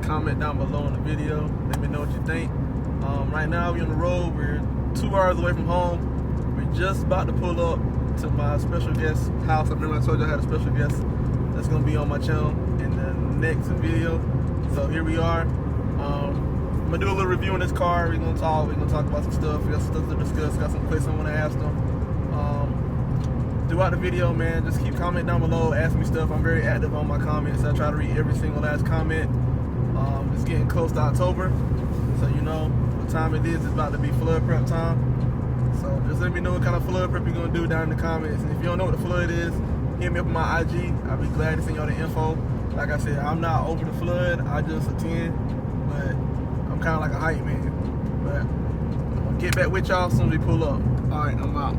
comment down below in the video. Let me know what you think. Right now we're on the road. We're 2 hours away from home. We're just about to pull up to my special guest house. I remember I told you I had a special guest that's going to be on my channel in the next video. So here we are. I'm going to do a little review on this car. We're going to talk about some stuff. We got some stuff to discuss. Got some questions I want to ask them. Throughout the video, man, just keep commenting down below, ask me stuff. I'm very active on my comments. I try to read every single last comment. It's getting close to October, so you know what time it is. It's about to be flood prep time. So just let me know what kind of flood prep you're gonna do down in the comments. And if you don't know what the flood is, hit me up on my IG. I'll be glad to send y'all the info. Like I said, I'm not over the flood. I just attend, but I'm kind of like a hype man. But I'm gonna get back with y'all as soon as we pull up. All right, I'm out.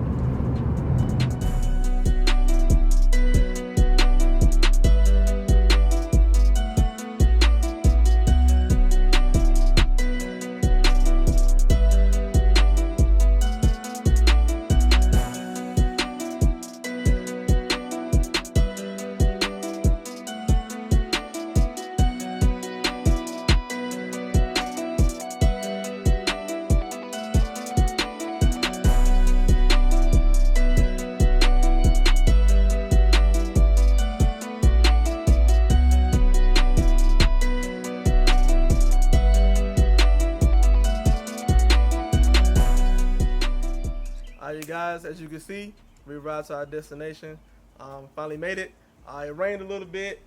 Alright, guys, as you can see, we arrived to our destination. Finally made it. It rained a little bit.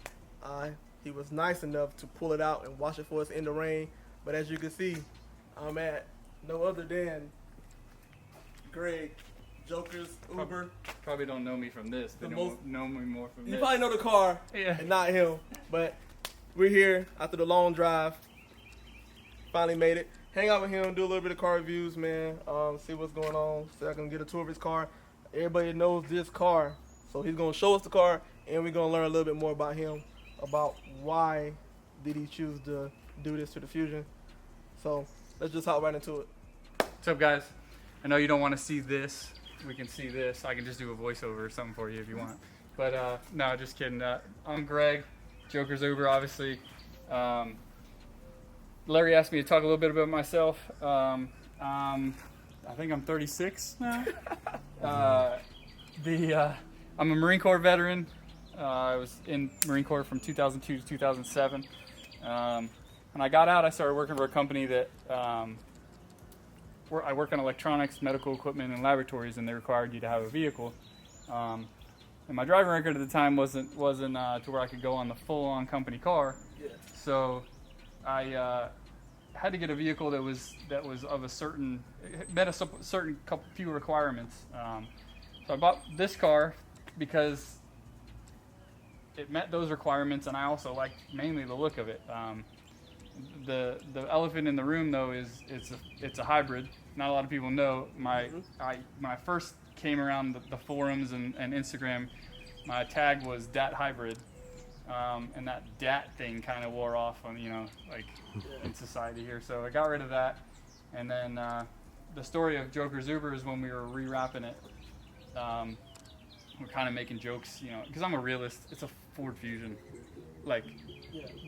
He was nice enough to pull it out and wash it for us in the rain. But as you can see, I'm at no other than Greg, Joker's Uber. Probably don't know me from this. They don't know me more from this. You probably know the car and not him. But we're here after the long drive. Finally made it. Hang out with him, do a little bit of car reviews, man. See what's going on, so I can get a tour of his car. Everybody knows this car, so he's gonna show us the car, and we're gonna learn a little bit more about him, about why did he choose to do this to the Fusion. So let's just hop right into it. What's up, guys? I know you don't want to see this. We can see this. I can just do a voiceover or something for you if you want. But no, just kidding. I'm Greg, Joker's Uber, obviously. Larry asked me to talk a little bit about myself. I think I'm 36 now. I'm a Marine Corps veteran. I was in Marine Corps from 2002 to 2007. When I got out, I started working for a company that I work on electronics, medical equipment, and laboratories, and they required you to have a vehicle. And my driving record at the time wasn't to where I could go on the full-on company car. Yeah. So I had to get a vehicle that was of a certain, met a certain few requirements. So I bought this car because it met those requirements, and I also liked mainly the look of it. The elephant in the room, though, is it's a hybrid. Not a lot of people know. When I first came around the forums and Instagram, my tag was DAT hybrid. And that DAT thing kind of wore off on, in society here. So I got rid of that. And then the story of Joker's Uber is when we were rewrapping it. We're kind of making jokes, because I'm a realist. It's a Ford Fusion.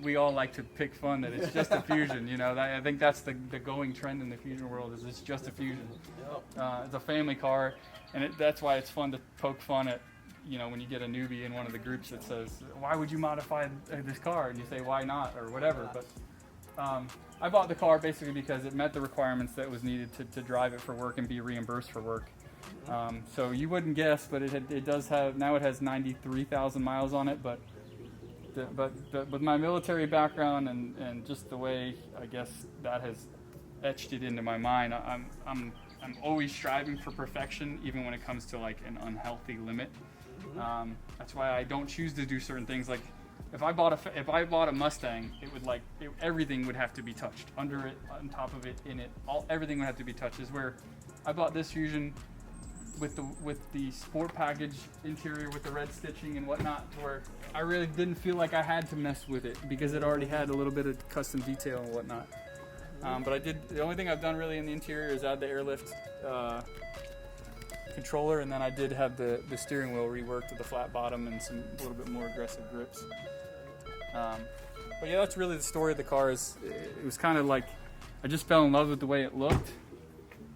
We all like to pick fun that it's just a Fusion. I think that's the going trend in the Fusion world is it's just a Fusion. It's a family car, and that's why it's fun to poke fun at. When you get a newbie in one of the groups that says, why would you modify this car? And you say, why not? Or whatever. But I bought the car basically because it met the requirements that was needed to drive it for work and be reimbursed for work. So you wouldn't guess, but it does have, now it has 93,000 miles on it. But with my military background and just the way, I guess, that has etched it into my mind, I'm always striving for perfection, even when it comes to an unhealthy limit. That's why I don't choose to do certain things. Like if I bought a Mustang, it would everything would have to be touched, under it, on top of it, in it, everything would have to be touched. Is where I bought this Fusion with the sport package interior with the red stitching and whatnot, where I really didn't feel like I had to mess with it because it already had a little bit of custom detail and whatnot. But the only thing I've done really in the interior is add the airlift controller, and then I did have the steering wheel reworked with the flat bottom and a little bit more aggressive grips. But yeah, that's really the story of the car. It was kind of like I just fell in love with the way it looked,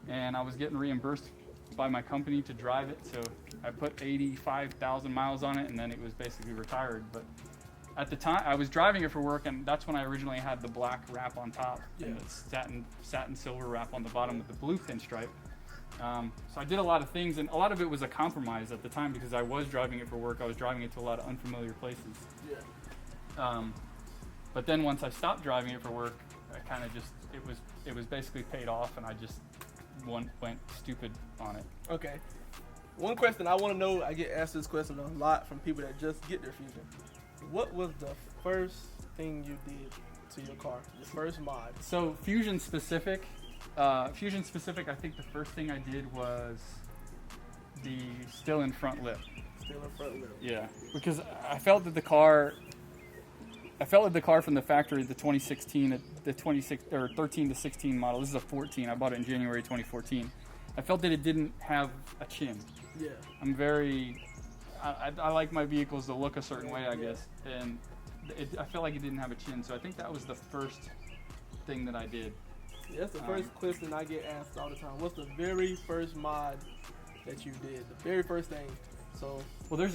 and I was getting reimbursed by my company to drive it, so I put 85,000 miles on it, and then it was basically retired. But at the time, I was driving it for work, and that's when I originally had the black wrap on top and the satin silver wrap on the bottom with the blue pinstripe. So I did a lot of things, and a lot of it was a compromise at the time because I was driving it for work. I was driving it to a lot of unfamiliar places. Yeah. But then once I stopped driving it for work, I kind of just it was basically paid off, and I just went stupid on it. Okay. One question I want to know, I get asked this question a lot from people that just get their Fusion. What was the first thing you did to your car? Your first mod? So Fusion specific, I think the first thing I did was the still in front lip. Still in front lip. Yeah, because I felt that the car from the factory, the 2016, the 13 to 16 model. This is a 14. I bought it in January 2014. I felt that it didn't have a chin. Yeah. I like my vehicles to look a certain way, I guess, and I felt like it didn't have a chin. So I think that was the first thing that I did. Yeah, that's the first question I get asked all the time. What's the very first mod that you did? The very first thing. So well, there's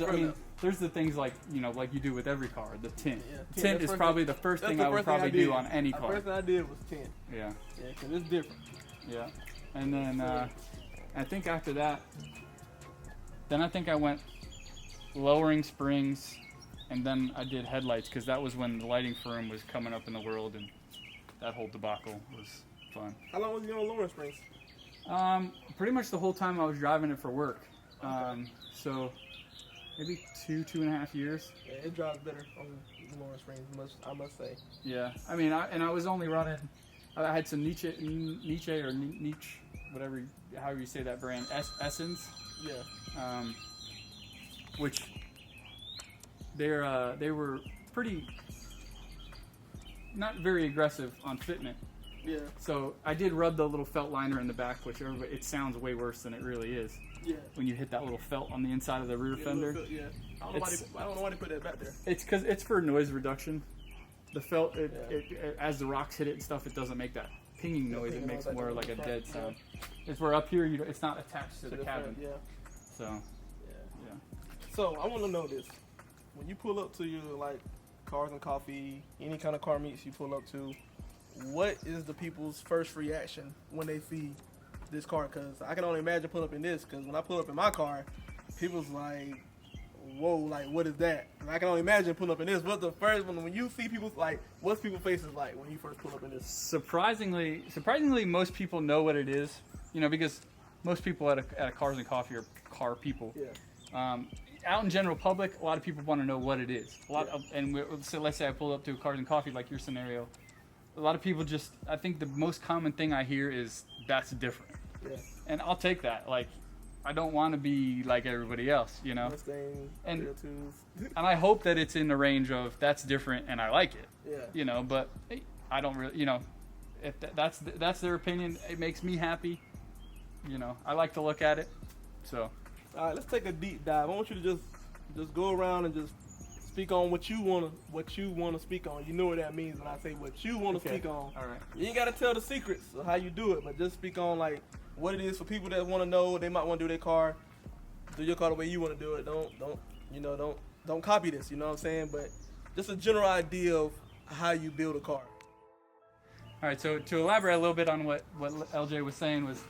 the things like like you do with every car. The tint. Yeah, tint is probably the first thing I would probably do on any car. The first thing I did was tint. Yeah. Yeah, because it's different. Yeah, and then I think after that, then I think I went lowering springs, and then I did headlights because that was when the lighting firm was coming up in the world, and that whole debacle was fun. How long was you on lowering springs? Pretty much the whole time I was driving it for work. So maybe 2.5 years. Yeah, it drives better on lowering springs, I must say. Yeah, I mean, I was only running. I had some Nietzsche or Nietzsche, whatever, however you say that brand, Essence. Yeah. Which they were pretty not very aggressive on fitment. Yeah. So I did rub the little felt liner in the back, which it sounds way worse than it really is. Yeah. When you hit that little felt on the inside of the rear fender. Yeah. I don't know why they put that back there. It's because it's for noise reduction. The felt, as the rocks hit it and stuff, it doesn't make that pinging noise. It makes more like a dead sound. It's where up here, it's not attached to the cabin. Yeah. So. Yeah. So I want to know this: when you pull up to your cars and coffee, any kind of car meets you pull up to, what is the people's first reaction when they see this car? Because I can only imagine pulling up in this. Because when I pull up in my car, people's like, "Whoa, what is that?" And I can only imagine pulling up in this. What's the first one when you see people's what's people's faces like when you first pull up in this? Surprisingly, most people know what it is. Because most people at a cars and coffee are car people. Yeah. Out in general public, a lot of people want to know what it is. So let's say I pull up to a cars and coffee, like your scenario. A lot of people I think the most common thing I hear is that's different. Yeah. And I'll take that. I don't want to be like everybody else, Mustang, and I hope that it's in the range of that's different and I like it. Yeah. But I don't really, if that's their opinion, it makes me happy. I like to look at it. So. All right, let's take a deep dive. I want you to just go around and just speak on what you wanna speak on. You know what that means when I say what you wanna speak on. All right. You ain't gotta tell the secrets of how you do it, but just speak on what it is for people that want to know. They might want to do their car, do your car the way you want to do it. Don't copy this. You know what I'm saying? But just a general idea of how you build a car. All right. So to elaborate a little bit on what LJ was saying was,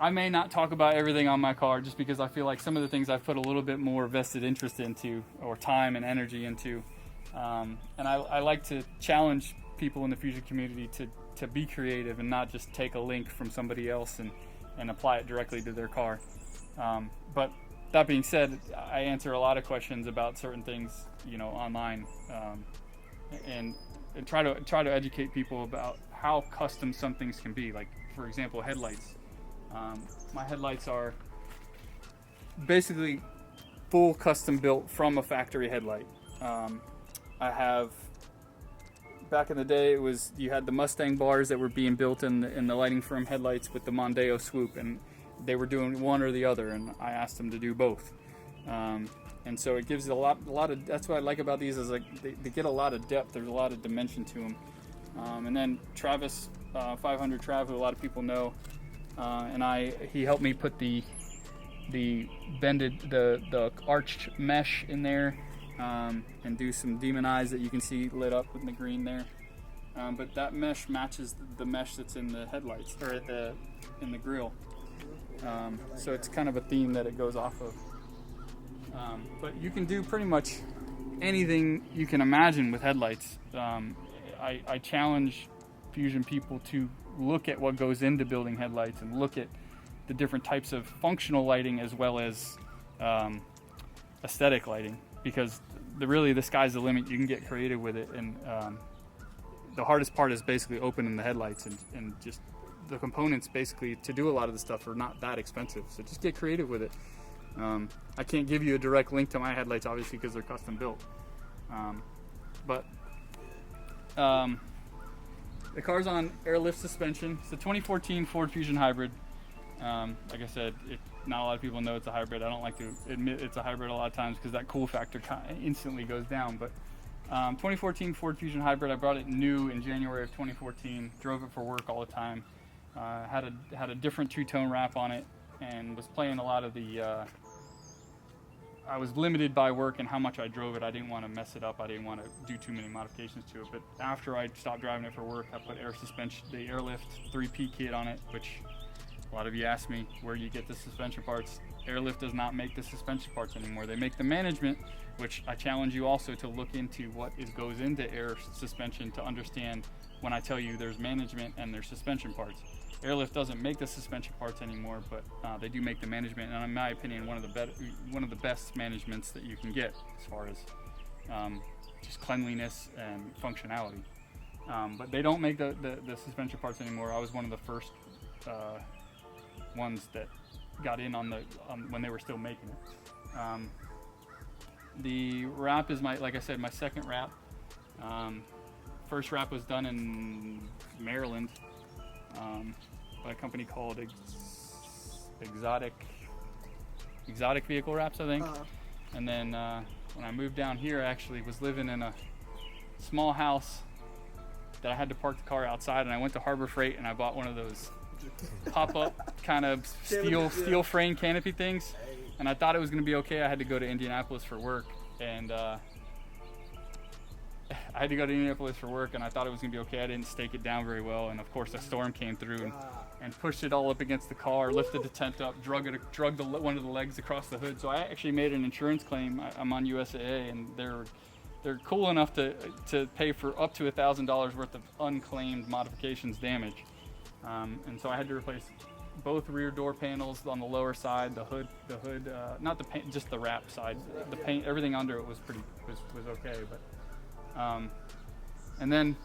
I may not talk about everything on my car just because I feel like some of the things I've put a little bit more vested interest into or time and energy into. And I like to challenge people in the Fusion community to be creative and not just take a link from somebody else and apply it directly to their car. But that being said, I answer a lot of questions about certain things, online, and try to educate people about how custom some things can be. Like, for example, headlights. My headlights are basically full custom built from a factory headlight. I have, back in the day, you had the Mustang bars that were being built in the lighting firm headlights with the Mondeo swoop, and they were doing one or the other, and I asked them to do both. And and so it gives a lot of. That's what I like about these is like they get a lot of depth. There's a lot of dimension to them. And then Travis 500 Trav, who a lot of people know, and he helped me put the arched mesh in there, and do some demon eyes that you can see lit up with the green there. But that mesh matches the mesh that's in the headlights or in the grill. So it's kind of a theme that it goes off of. But you can do pretty much anything you can imagine with headlights. I challenge Fusion people to look at what goes into building headlights and look at the different types of functional lighting as well as aesthetic lighting, because the sky's the limit. You can get creative with it, and the hardest part is basically opening the headlights, and just the components basically to do a lot of the stuff are not that expensive, so just get creative with it. I can't give you a direct link to my headlights obviously because they're custom built, but the car's on airlift suspension. It's a 2014 Ford Fusion Hybrid. Like I said, not a lot of people know it's a hybrid. I don't like to admit it's a hybrid a lot of times because that cool factor instantly goes down. But 2014 Ford Fusion Hybrid. I brought it new in January of 2014. Drove it for work all the time. Had a different two-tone wrap on it, and was playing a lot of the. I was limited by work and how much I drove it. I didn't want to mess it up. I didn't want to do too many modifications to it. But after I stopped driving it for work, I put air suspension, the Airlift 3P kit on it, which a lot of you ask me where you get the suspension parts. Airlift does not make the suspension parts anymore. They make the management, which I challenge you also to look into what goes into air suspension to understand when I tell you there's management and there's suspension parts. Airlift doesn't make the suspension parts anymore, but they do make the management, and in my opinion, one of the best managements that you can get as far as just cleanliness and functionality. But they don't make the suspension parts anymore. I was one of the first ones that got in on when they were still making it. The wrap is like I said, my second wrap. First wrap was done in Maryland. By a company called Exotic Vehicle Wraps, I think. And then when I moved down here, I actually was living in a small house that I had to park the car outside, and I went to Harbor Freight and I bought one of those pop-up kind of steel frame canopy things, and I thought it was going to be okay. I had to go to Indianapolis for work, and I thought it was going to be okay. I didn't stake it down very well, and of course a storm came through and pushed it all up against the car, lifted the tent up, drug one of the legs across the hood. So I actually made an insurance claim. I'm on USAA, and they're cool enough to pay for up to $1,000 worth of unclaimed modifications damage. And so I had to replace both rear door panels on the lower side, the hood, not the paint, just the wrap side. The paint, everything under it was okay, but. And then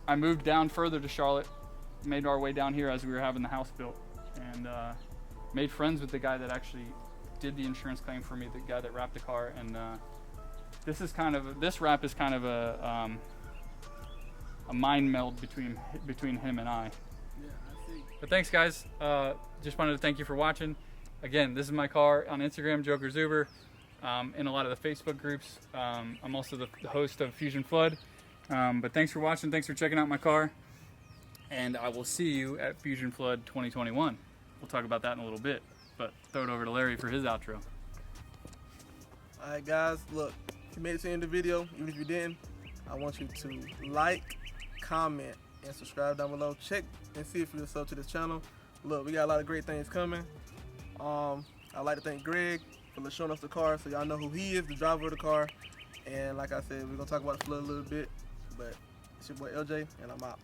I moved down further to Charlotte, made our way down here as we were having the house built, and made friends with the guy that actually did the insurance claim for me, the guy that wrapped the car. And this wrap is kind of a mind meld between him and I. Yeah, I see. But thanks, guys. Just wanted to thank you for watching. Again, this is my car on Instagram, Joker Zuber. In a lot of the Facebook groups. I'm also the host of Fusion Flood. But thanks for watching. Thanks for checking out my car. And I will see you at Fusion Flood 2021. We'll talk about that in a little bit. But throw it over to Larry for his outro. Alright guys, look, if you made it to the end of the video, even if you didn't, I want you to like, comment, and subscribe down below. Check and see if you're sub to this channel. Look, we got a lot of great things coming. I'd like to thank Greg for showing us the car, so y'all know who he is, the driver of the car. And like I said, we're gonna talk about the flood a little bit, but it's your boy LJ, and I'm out.